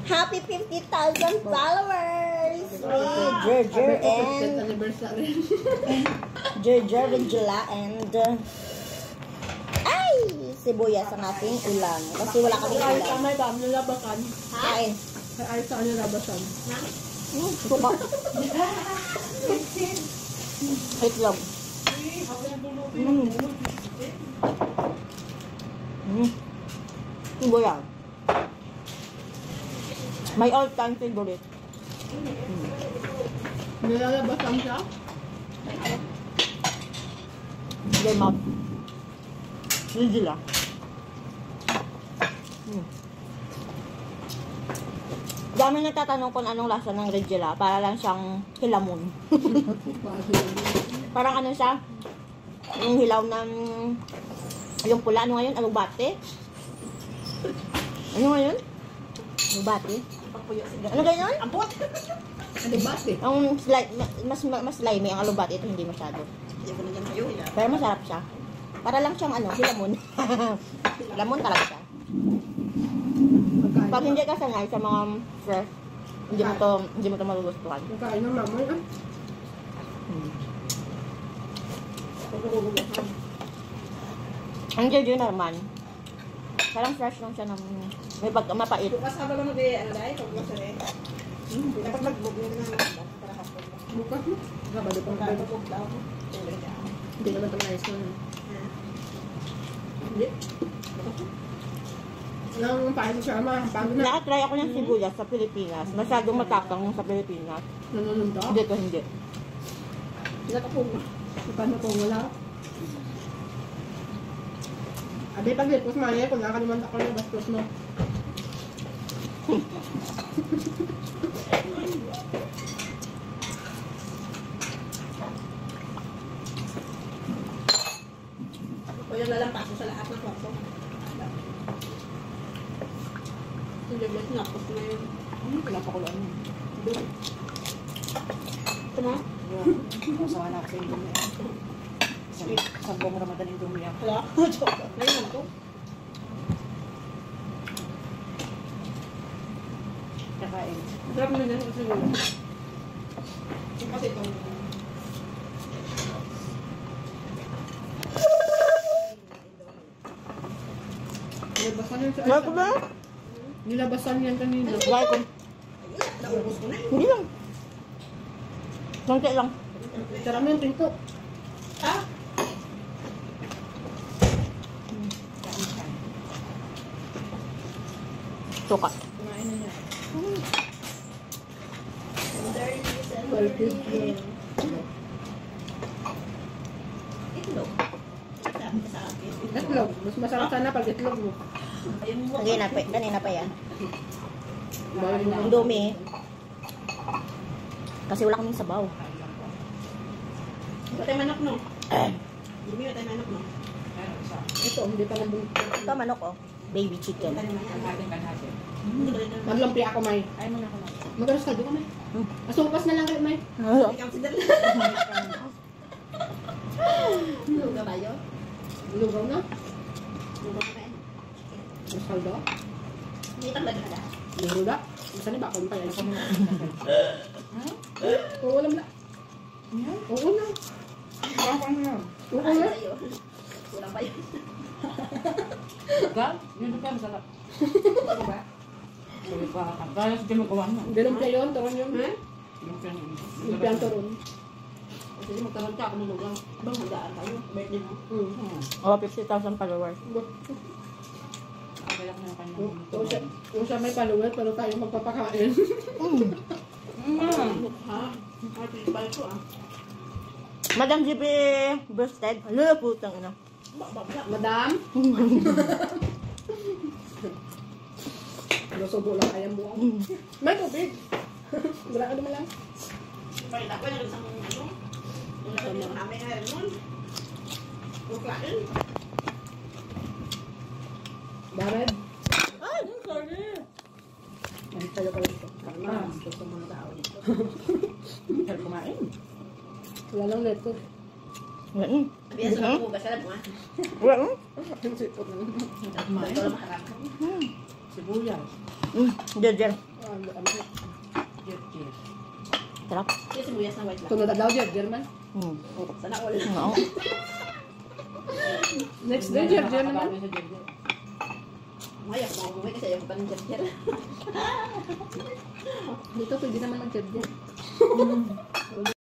Happy 50,000 followers! With Jer and Jer Regila and ay! Sibuyas ang ating ulam. Kasi wala kami ulam. Ay, may ba? Nilabasan. Kain. Ay, saan nilabasan? Suka. Itlog. Sibuyas. My all-time favorite. Nilalabasan siya? Game out. Regila. Dami nagtatanong kung anong lasa ng Regila. Para lang siyang hilamon. Parang ano siya? Yung hilaw ng yung pula. Ano ngayon? Alugbate? Ano ngayon? Alugbate? Ano ganyan? Ampot! Alugbate? Ang mas slimy ang alugbate. Ito hindi masyado. Pero masarap siya. Para lang siyang ano, hilamon. Hilamon talaga siya. Pag hindi ka sanay sa mga fresh, hindi mo to magugustuhan. Nakain ng mamoy ah. Ang Jeju naman, parang fresh lang siya ng may mapait. Bukas ka ba ano dahil? Pag-bukas na rin. Dapat mag-bugin na naman. Bukas mo? Sabado pang tayo. Hindi naman ito nice mo. Hindi. Nang paano siya ma? Paano na? Naka-try ako ng sibuyas sa Pilipinas. Masyadong matapang sa Pilipinas. Nanunod ako? Dito hindi. Nakapong. Paano kung wala? Abi, pag-lipos maya, kung nakalimutan ako ng bastos mo. O yan na lang paso sa lahat ng kwarto. Hindi ba sinapos na yun? Pinapakulaan mo. Ito mo? Masawa na kasi yung dumi. Sa buong Ramadan yung dumi yan. Wala? Joke. Ngayon to. Kakain. Sarap mo na kasi yun. Kasi itong Nilabasan yan sa Like ba? Nilabasan yan kanina. Like ko. naubos ko na. Hindi lang. Konti lang. Sarap mo yung tinto. Ha? Suka. Kumain na niya. Itlog. Sabi ka sa akin. Itlog. Mas masarap sana pag itlog mo. Ayun mo. Kanina pa yan. Bawal mo. Ang dumi. Kasi wala kaming sabaw. Batay manok no? Hindi mo tayo manok no? Ito, hindi pa nabung. Ito manok oh. Baby chicken. Maglampi ako, May. Ay mo na ako. Magalas ka, doon ka, May. Masupas na lang kayo, May. Ikaw si Dala. Luga ba yun? Lugaw na. Luga ba yun? Masalda. Hindi talaga ka. Lugaw. Isa ni ba? Kung pa yan. Oo, wala na. Oo na. Oo Ay na. sa'yo. Kulang pa yun. Yun ka, masarap. Diba? Sabi pa, kaya sige magawa mo. Ganun pa yun, turon yun. Yung piyan turon. Kasi magkaroon ka ako ng lugang. Bang magdaan tayo. Birthday mo. Oh, 50,000 followers. Kaya ko na yung kanyang. Kung siya may followers, pero tayo magpapakain. Ha? Ay, pinipal ko ah. Madam GB Busted. Hala, putang ina. Madam? Lusubo lang kayang buwang. May tubig. Wala ka naman lang. Palit ako na isang ano. Yung namin na rin nun. Buklain. Bared. Ay, sorry. Ay, tayo pala dito. Gusto mo na tao dito. Pero kumain. Wala lang leto. Wala. Biya sa mga bugas, alam mo ah. Wala. Yung sipot na lang. Ito lang maharap. Sibuyas. Jer. Sarap. Yung sibuyas na white lang. Tunod na daw, German. Hmm. Sana all. Oo. Next day, German naman. Sa Jerjer. Mayak mo umuwi kasi ayaw ko pa ng jerjer. Dito, pwede naman mag-German.